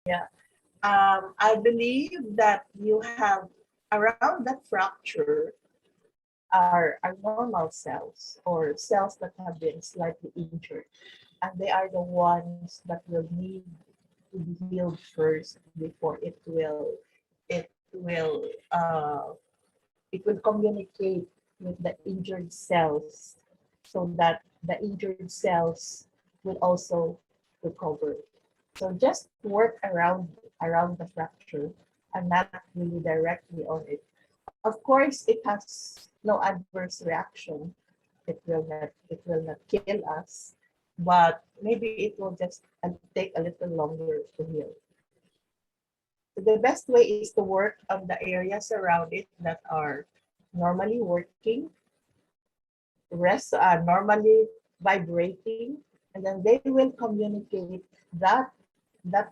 Yeah. I believe that you have around that fracture are normal cells or cells that have been slightly injured, and they are the ones that will need to be healed first before will it will communicate with the injured cells so that the injured cells will also recover. So just work around the fracture and not really directly on it. Of course, it has no adverse reaction. It will not kill us, but maybe it will just take a little longer to heal. So the best way is to work on the areas around it that are normally working, normally vibrating, and then they will communicate that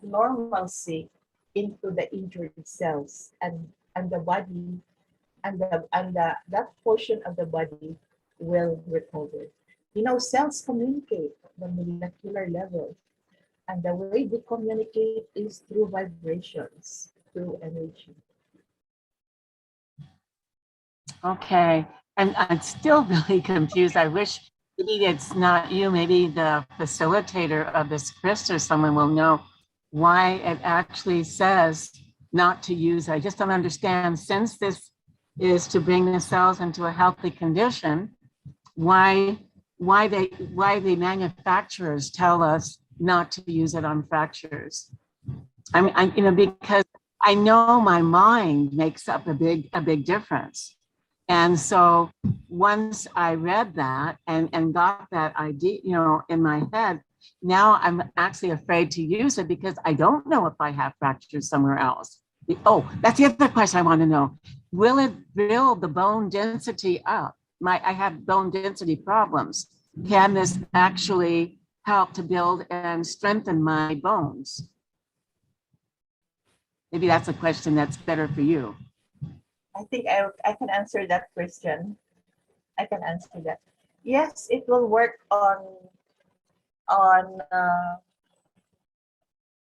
normalcy into the injured cells, and the body and that portion of the body will recover. Cells communicate at the molecular level, and the way they communicate is through vibrations, through energy. Okay, and I'm still really confused. I wish maybe it's not you, maybe the facilitator of this quiz or someone will know why it actually says not to use. I just don't understand, since this is to bring the cells into a healthy condition, why the manufacturers tell us not to use it on fractures. Because I know my mind makes up a big difference. And so once I read that and got that idea, in my head, now I'm actually afraid to use it because I don't know if I have fractures somewhere else. Oh, that's the other question I want to know. Will it build the bone density up? I have bone density problems. Can this actually help to build and strengthen my bones? Maybe that's a question that's better for you. I think I can answer that question. I can answer that. Yes, it will work on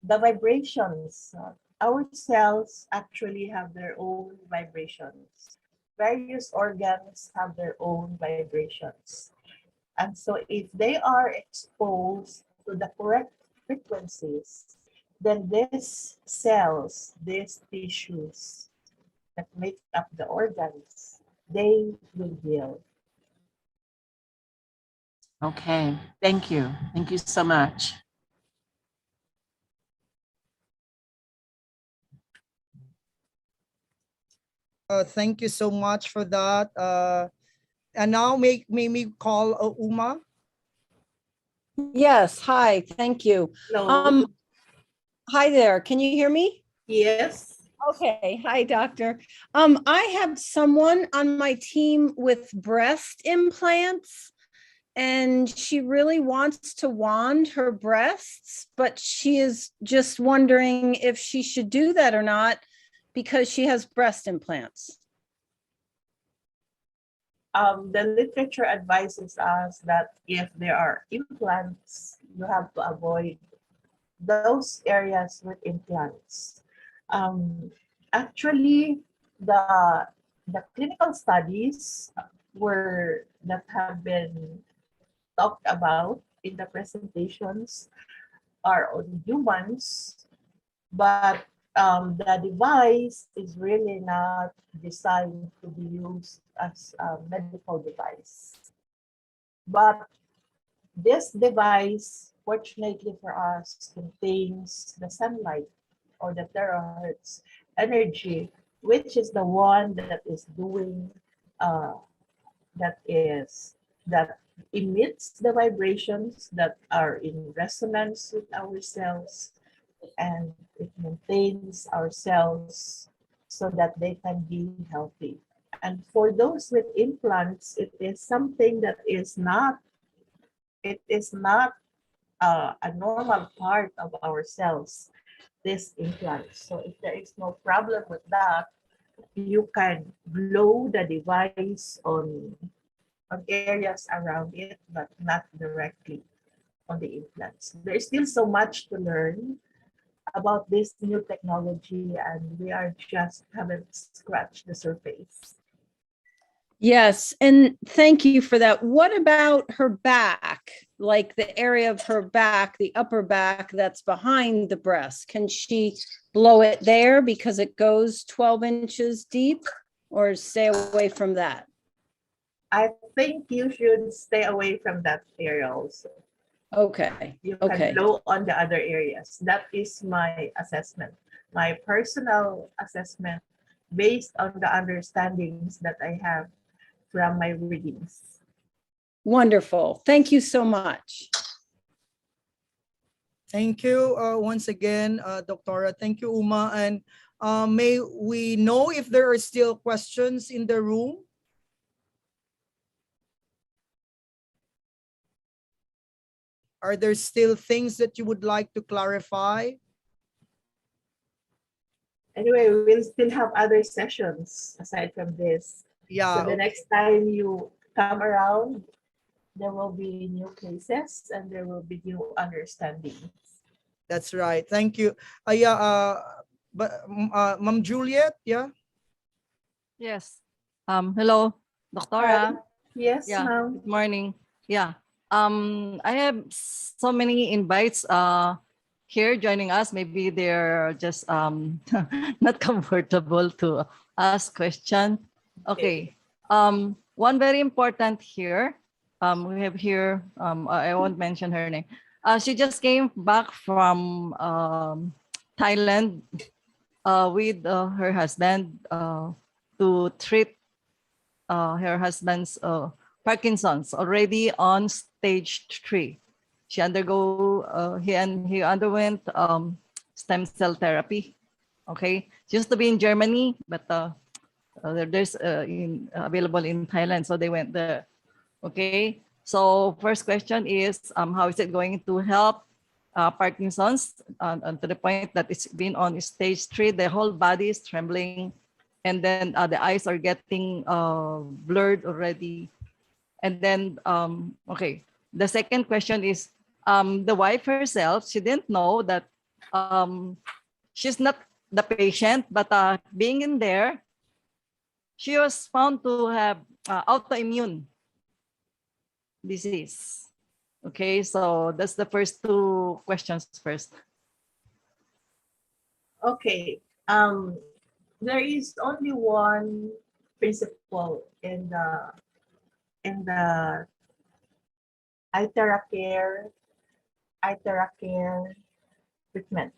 the vibrations. Our cells actually have their own vibrations. Various organs have their own vibrations. And so if they are exposed to the correct frequencies, then these cells, these tissues that make up the organs, they will heal. Okay, thank you. Thank you so much. Thank you so much for that. And now may me call Uma. Yes, hi, thank you. Hello. Hi there, can you hear me? Yes. Okay, hi, doctor. I have someone on my team with breast implants, and she really wants to wand her breasts, but she is just wondering if she should do that or not because she has breast implants. The literature advises us that if there are implants, you have to avoid those areas with implants. Actually, the clinical studies that have been talked about in the presentations are on humans, but the device is really not designed to be used as a medical device. But this device, fortunately for us, contains the sunlight or the terahertz energy, which is the one that is doing that emits the vibrations that are in resonance with our cells, and it maintains our cells so that they can be healthy. And for those with implants, it is something that is not a normal part of our cells, this implant. So if there is no problem with that, you can blow the device on areas around it, but not directly on the implants. There is still so much to learn about this new technology, and we are just haven't scratched the surface. Yes, and thank you for that. What about her back? Like the area of her back, the upper back that's behind the breast. Can she blow it there because it goes 12 inches deep, or stay away from that? I think you should stay away from that area also. Okay, You can okay. blow on the other areas. That is my assessment, my personal assessment based on the understandings that I have from my readings. Wonderful. Thank you so much. Thank you once again, Doctora. Thank you, Uma. And may we know if there are still questions in the room? Are there still things that you would like to clarify? Anyway, we will still have other sessions aside from this. Yeah. So the next time you come around, there will be new cases and there will be new understandings. That's right. Thank you. Yeah. Ma'am Juliet. Yeah. Yes. Hello, Doctora. Yes, Yeah. ma'am. Good morning. Yeah. I have so many invites here joining us. Maybe they're just not comfortable to ask question. Okay. One very important here. We have here. I won't mention her name. She just came back from Thailand with her husband to treat her husband's Parkinson's, already on stage 3. He underwent stem cell therapy. Okay, she used to be in Germany, but there's available in Thailand, so they went there. Okay, so first question is, how is it going to help Parkinson's to the point that it's been on stage 3, the whole body is trembling, and then the eyes are getting blurred already. And then, okay, the second question is, the wife herself, she didn't know that she's not the patient, but being in there, she was found to have autoimmune disease. Okay, so that's the first 2 questions first. Okay. There is only one principle in the ITeraCare treatment.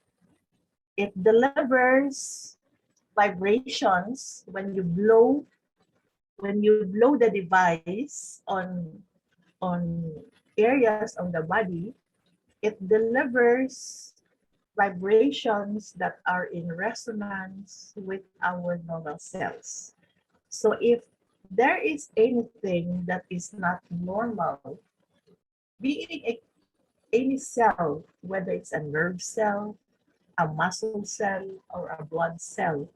It delivers vibrations when you blow the device on areas of the body. It delivers vibrations that are in resonance with our normal cells. So if there is anything that is not normal, being any cell, whether it's a nerve cell, a muscle cell, or a blood cell,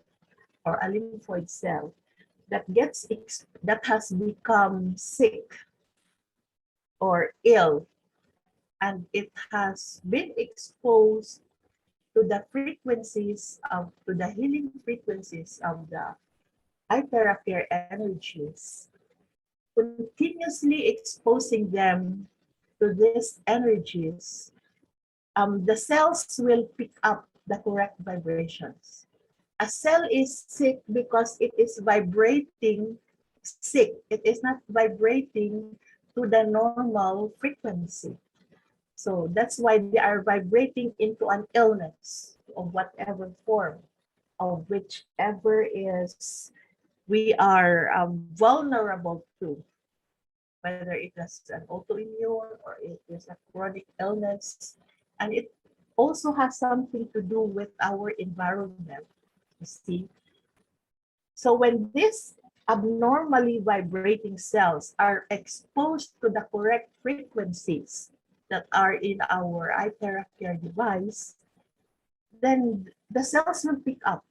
or a lymphoid cell, that has become sick or ill, and it has been exposed to the healing frequencies of the ITeraCare energies, continuously exposing them to these energies, the cells will pick up the correct vibrations. A cell is sick because it is vibrating sick. It is not vibrating to the normal frequency. So that's why they are vibrating into an illness of whatever form, of whichever is we are vulnerable to, whether it is an autoimmune or it is a chronic illness. And it also has something to do with our environment, you see. So when these abnormally vibrating cells are exposed to the correct frequencies that are in our ITeraCare device, then the cells will pick up.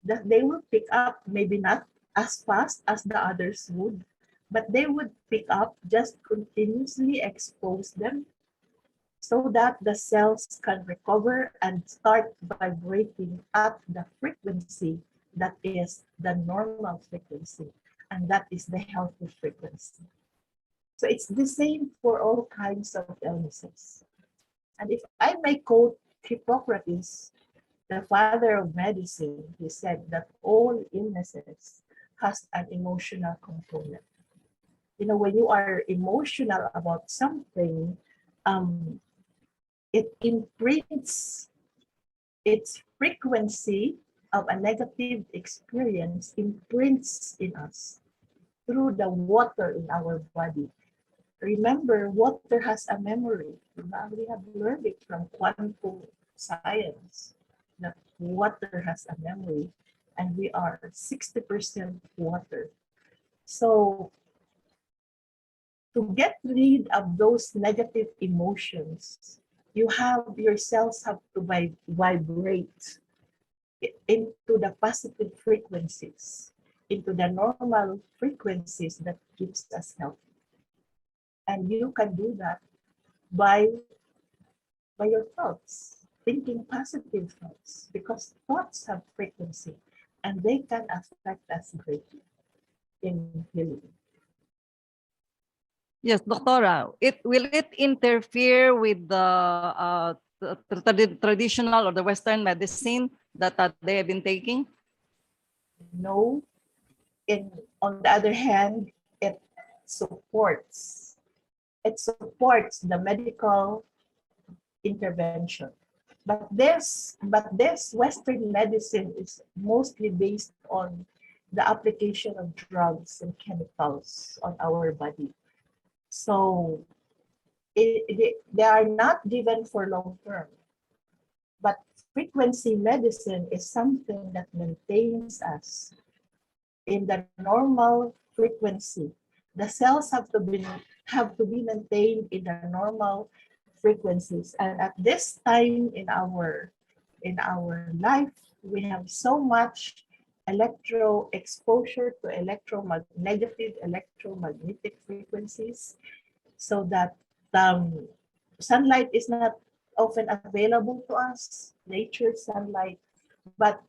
They will pick up, maybe not as fast as the others would, but they would pick up, just continuously expose them. so that the cells can recover and start vibrating at the frequency that is the normal frequency, and that is the healthy frequency. So it's the same for all kinds of illnesses. And if I may quote Hippocrates, the father of medicine, he said that all illnesses has an emotional component. You know, when you are emotional about something, it imprints its frequency of a negative experience imprints in us through the water in our body. Remember, water has a memory. We have learned it from quantum science that water has a memory, and we are 60% water. So to get rid of those negative emotions, your cells have to vibrate into the positive frequencies, into the normal frequencies that keeps us healthy. And you can do that by your thoughts, thinking positive thoughts, because thoughts have frequency and they can affect us greatly in healing. Yes, Doctora, will it interfere with the traditional or the Western medicine that they have been taking? No, on the other hand, it supports the medical intervention. But this Western medicine is mostly based on the application of drugs and chemicals on our body. So they are not given for long term. But frequency medicine is something that maintains us in the normal frequency. The cells have to be maintained in the normal frequencies. And at this time in our life, we have so much exposure to negative electromagnetic frequencies, so that sunlight is not often available to us, nature sunlight, but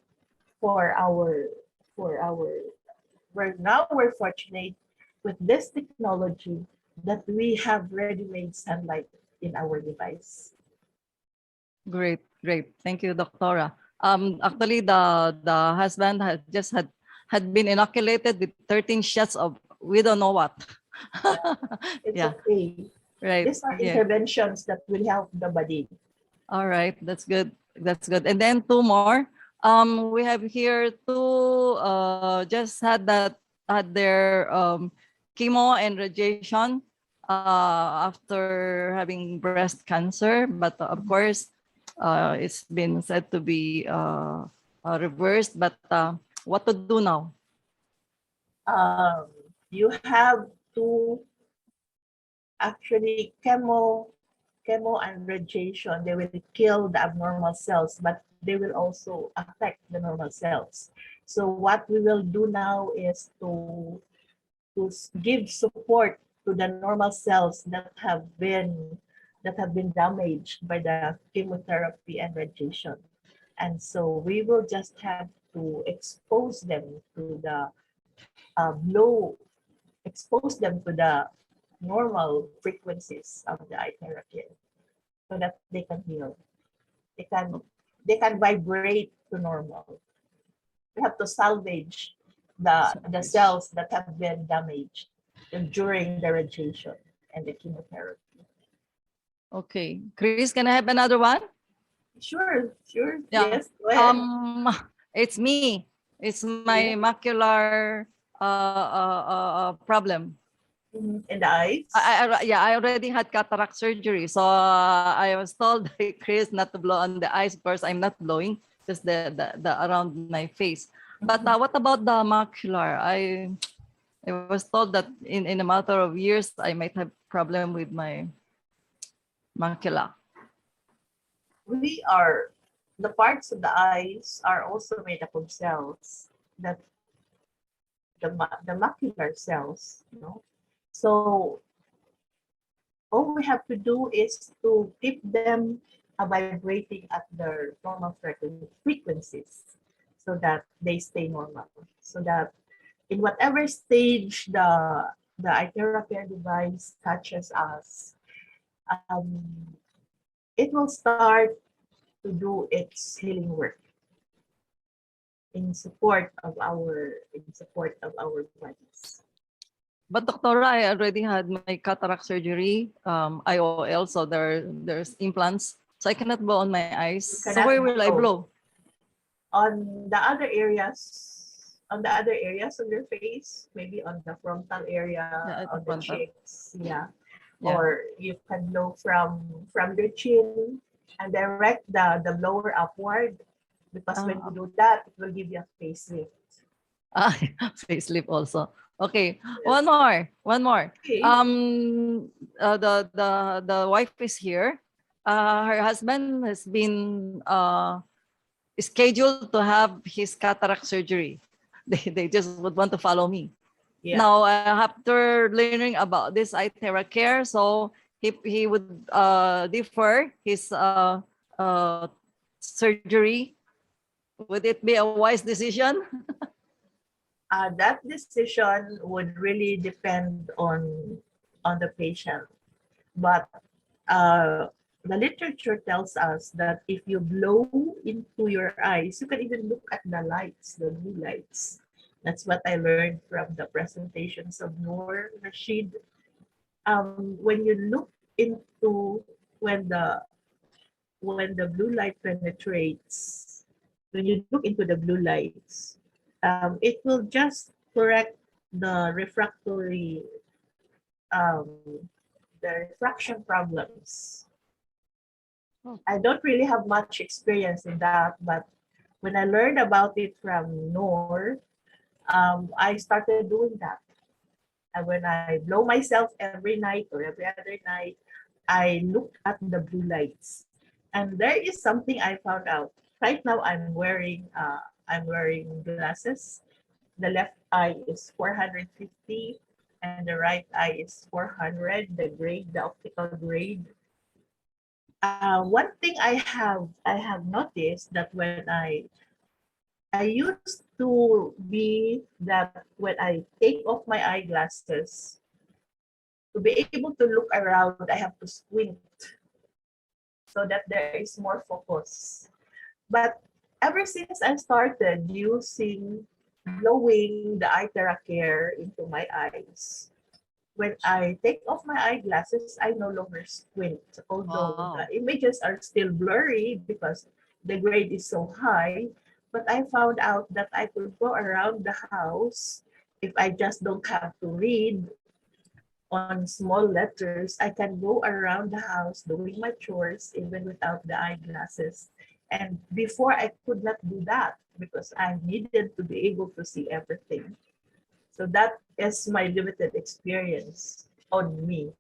for our we're fortunate with this technology that we have ready-made sunlight in our device. Great, great. Thank you, Doctora. Actually, the husband had been inoculated with 13 shots of we don't know what. It's Yeah, okay. right. These are Yeah. interventions that will help the body. All right, that's good. That's good. And then two more. We have here two just had their chemo and radiation after having breast cancer, but of course it's been said to be reversed. But what to do now? You have to actually chemo and radiation. They will kill the abnormal cells, but they will also affect the normal cells. So what we will do now is to give support to the normal cells that have been damaged by the chemotherapy and radiation. And so we will just have to expose them to the normal frequencies of the ITeraCare, so that they can heal. They can vibrate to normal. We have to salvage the cells that have been damaged during the radiation and the chemotherapy. Okay, Chris, can I have another one? Sure. Yeah. Yes, go ahead. It's me. It's my macular problem. In the eyes? I already had cataract surgery. So I was told by Chris not to blow on the eyes. Of course, I'm not blowing, just the around my face. But what about the macular? I was told that in a matter of years, I might have problem with my macula. The parts of the eyes are also made up of cells, that the macular cells, you know. So all we have to do is to keep them vibrating at their normal frequencies so that they stay normal. So that in whatever stage the ITeraCare device touches us, um, it will start to do its healing work in support of our bodies. But Doctora, I already had my cataract surgery, IOL, so there's implants. So I cannot blow on my eyes. You So cannot where will I blow. blow? On the other areas of your face, maybe on the frontal area, Yeah, at the on the frontal. cheeks, yeah. Yeah. Or you can blow from your chin and direct the blower upward, because when you do that, it will give you a facelift. Ah, facelift also. Okay, Yes. one more. Okay. The wife is here. Her husband has been scheduled to have his cataract surgery. They just would want to follow me. Yeah. Now, after learning about this ITeraCare, so he would defer his surgery. Would it be a wise decision? That decision would really depend on the patient, but the literature tells us that if you blow into your eyes, you can even look at the lights, the blue lights. That's what I learned from the presentations of Noor Rashid. When you look into when the blue light penetrates, when you look into the blue lights, it will just correct the refractory, um, the refraction problems. I don't really have much experience in that, but when I learned about it from Noor, I started doing that. And when I blow myself every night or every other night, I look at the blue lights. And there is something I found out. Right now, I'm wearing glasses. The left eye is 450, and the right eye is 400. The grade, the optical grade. One thing I have noticed that when I used to be that when I take off my eyeglasses, to be able to look around, I have to squint so that there is more focus. But ever since I started using blowing the ITeraCare into my eyes, when I take off my eyeglasses, I no longer squint, although Wow. the images are still blurry because the grade is so high. But I found out that I could go around the house if I just don't have to read on small letters. I can go around the house doing my chores even without the eyeglasses. And before I could not do that because I needed to be able to see everything. So that is my limited experience on me.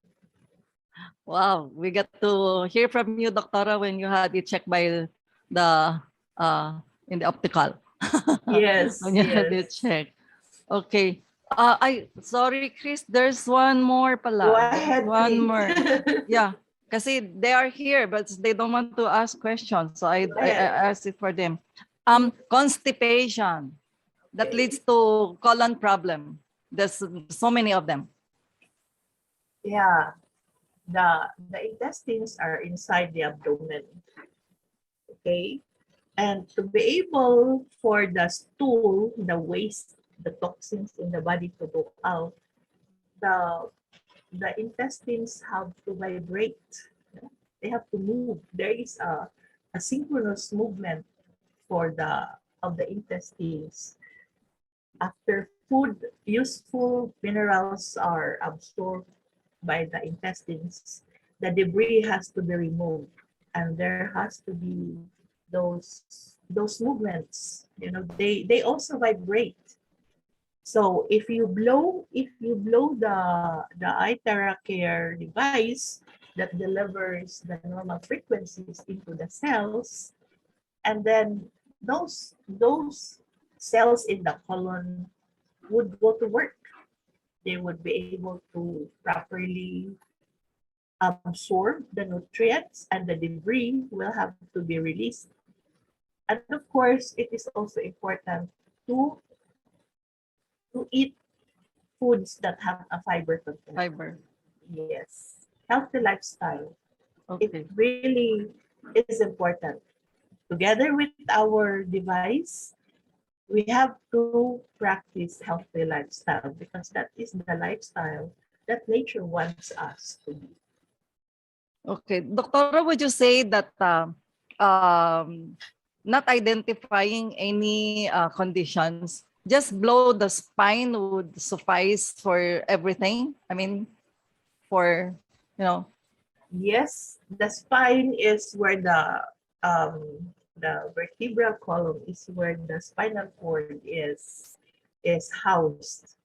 Wow, we got to hear from you, Doctora, when you had it checked by the in the optical. Yes, When you had it yes. checked. Okay. Sorry, Chris, there's one more Go pala. There's ahead, one please. more. Yeah, kasi they are here, but they don't want to ask questions. So Go I ahead. asked it for them. Constipation that Okay. leads to colon problem. There's so many of them. Yeah, the intestines are inside the abdomen. Okay. And to be able for the stool, the waste, the toxins in the body to go out, the the intestines have to vibrate. They have to move. There is a synchronous movement for the of the intestines. After food, useful minerals are absorbed by the intestines. The debris has to be removed, and there has to be those movements. You know, they also vibrate. So if you blow the ITeraCare device that delivers the normal frequencies into the cells, and then those cells in the colon would go to work. They would be able to properly absorb the nutrients, and the debris will have to be released. And of course, it is also important to eat foods that have a fiber content. Fiber. Yes, healthy lifestyle. It Okay. really is important. Together with our device, we have to practice healthy lifestyle because that is the lifestyle that nature wants us to be. Okay. Doctora, would you say that not identifying any conditions, just blow the spine would suffice for everything? I mean, for, you know, Yes, the spine is where the vertebral column is where the spinal cord is housed.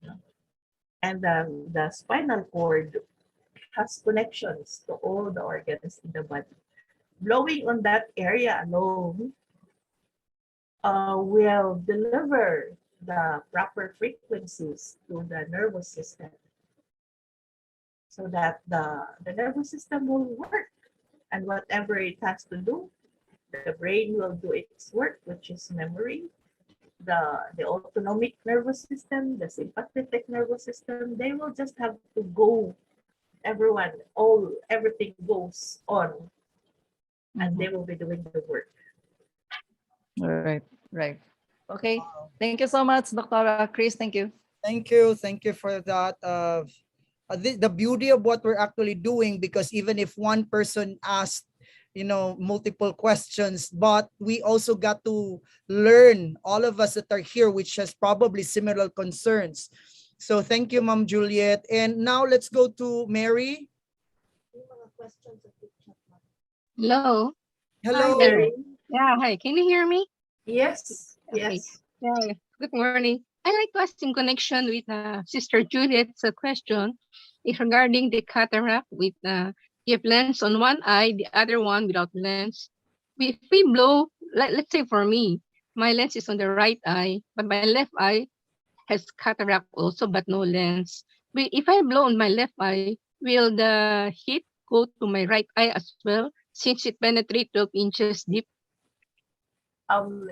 And the spinal cord has connections to all the organs in the body. Blowing on that area alone will deliver the proper frequencies to the nervous system so that the nervous system will work. And whatever it has to do, the brain will do its work, which is memory. The autonomic nervous system, the sympathetic nervous system, they will just have to go. Everything goes on, and they will be doing the work. right, right. Okay. Thank you so much, Doctora Chris. Thank you. Thank you. Thank you for that. The beauty of what we're actually doing, because even if one person asked, multiple questions, but we also got to learn, all of us that are here, which has probably similar concerns. So thank you, Ma'am Juliet. And now let's go to Mary. Hello. Hello. Mary. Yeah, hi. Can you hear me? Yes, Okay. yes. Yeah. Good morning. I like to ask in connection with Sister Juliet's question is regarding the cataract with you have lens on one eye, the other one without lens. If we blow, let's say for me, my lens is on the right eye, but my left eye has cataract also, but no lens. If I blow on my left eye, will the heat go to my right eye as well, since it penetrates 12 inches deep? Um,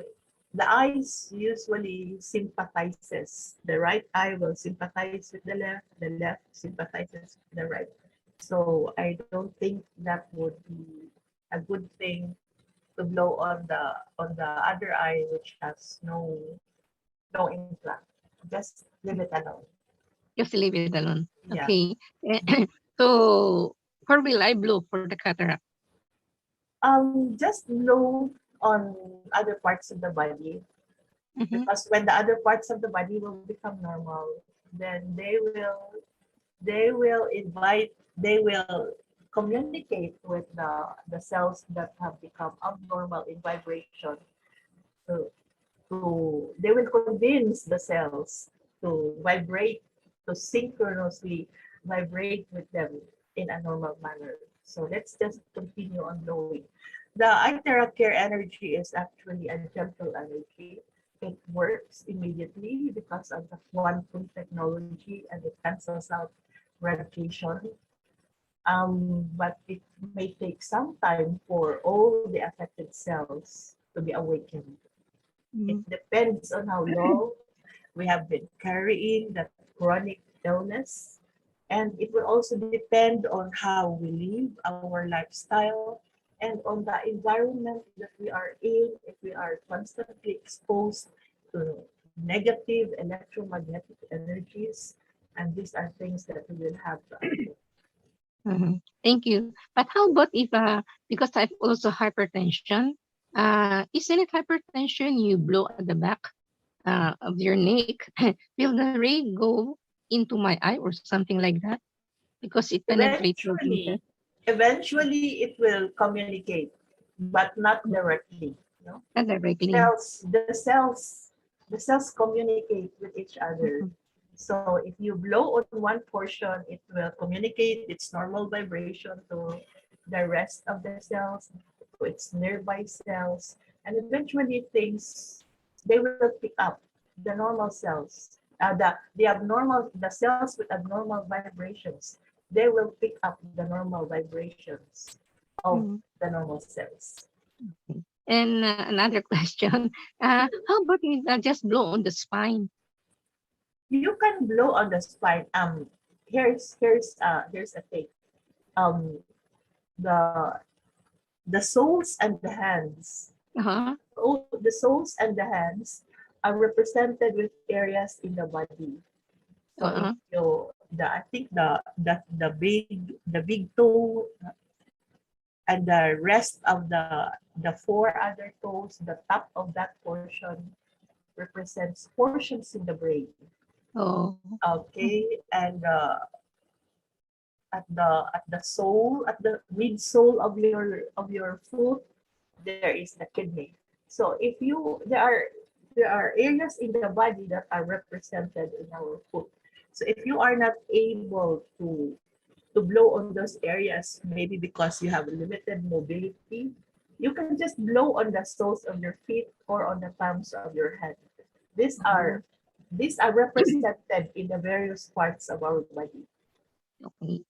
the eyes usually sympathizes. The right eye will sympathize with the left sympathizes with the right. So I don't think that would be a good thing to blow on the other eye which has no implant. Just leave it alone. Just leave it alone. Yeah. Okay. So where will I blow for the cataract? Just blow on other parts of the body, Mhm. because when the other parts of the body will become normal, then they will communicate with the cells that have become abnormal in vibration. So they will convince the cells to vibrate, to synchronously vibrate with them in a normal manner. So let's just continue on blowing. The ITeraCare energy is actually a gentle energy. It works immediately because of the quantum technology, and it cancels out radiation. But it may take some time for all the affected cells to be awakened. It depends on how long we have been carrying that chronic illness. And it will also depend on how we live, our lifestyle, and on the environment that we are in. If we are constantly exposed to negative electromagnetic energies, and these are things that we will have to avoid. Thank you. But how about if, because I've also hypertension, isn't it hypertension you blow at the back of your neck? Will the ray go into my eye or something like that? Because it penetrates your vision. Eventually it will communicate, but not directly. Not directly. The cells communicate with each other. So if you blow on one portion, it will communicate its normal vibration to the rest of the cells, to its nearby cells, and eventually they will pick up the normal cells, the cells with abnormal vibrations. they will pick up the normal vibrations of Mm. the normal cells. And another question, how about we just blow on the spine? You can blow on the spine. Here's a thing. Um, the soles and the hands. Uh-huh. Oh, the soles and the hands are represented with areas in the body. So Uh-huh. if you I think the big toe and the rest of the four other toes, the top of that portion represents portions in the brain. Oh. Okay, and at the sole, at the midsole of your foot, there is the kidney. So if you there are areas in the body that are represented in our foot. So if you are not able to blow on those areas, maybe because you have limited mobility, you can just blow on the soles of your feet or on the palms of your hand. These are these are represented in the various parts of our body. Okay.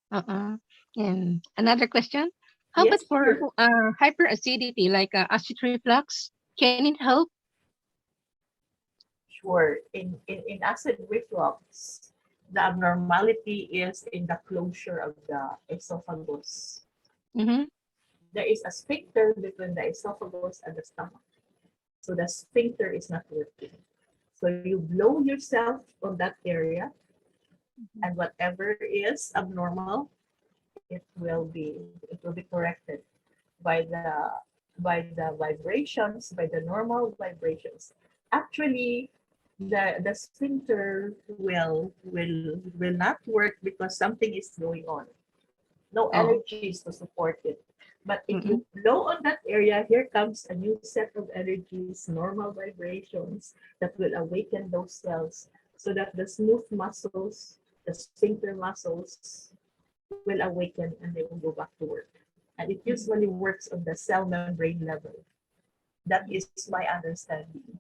And another question, how about Yes, for sure. hyperacidity, like acid reflux? Can it help? Sure. In acid reflux, the abnormality is in the closure of the esophagus. Mm-hmm. There is a sphincter between the esophagus and the stomach. So the sphincter is not working. So you blow yourself on that area, and whatever is abnormal, it will be corrected by the vibrations, by the normal vibrations. Actually, the sphincter will not work because something is going on. No Oh. energies to support it. But if Mm-hmm. you blow on that area, here comes a new set of energies, normal vibrations that will awaken those cells so that the smooth muscles, the sphincter muscles, will awaken and they will go back to work. And it usually works on the cell membrane level. That is my understanding.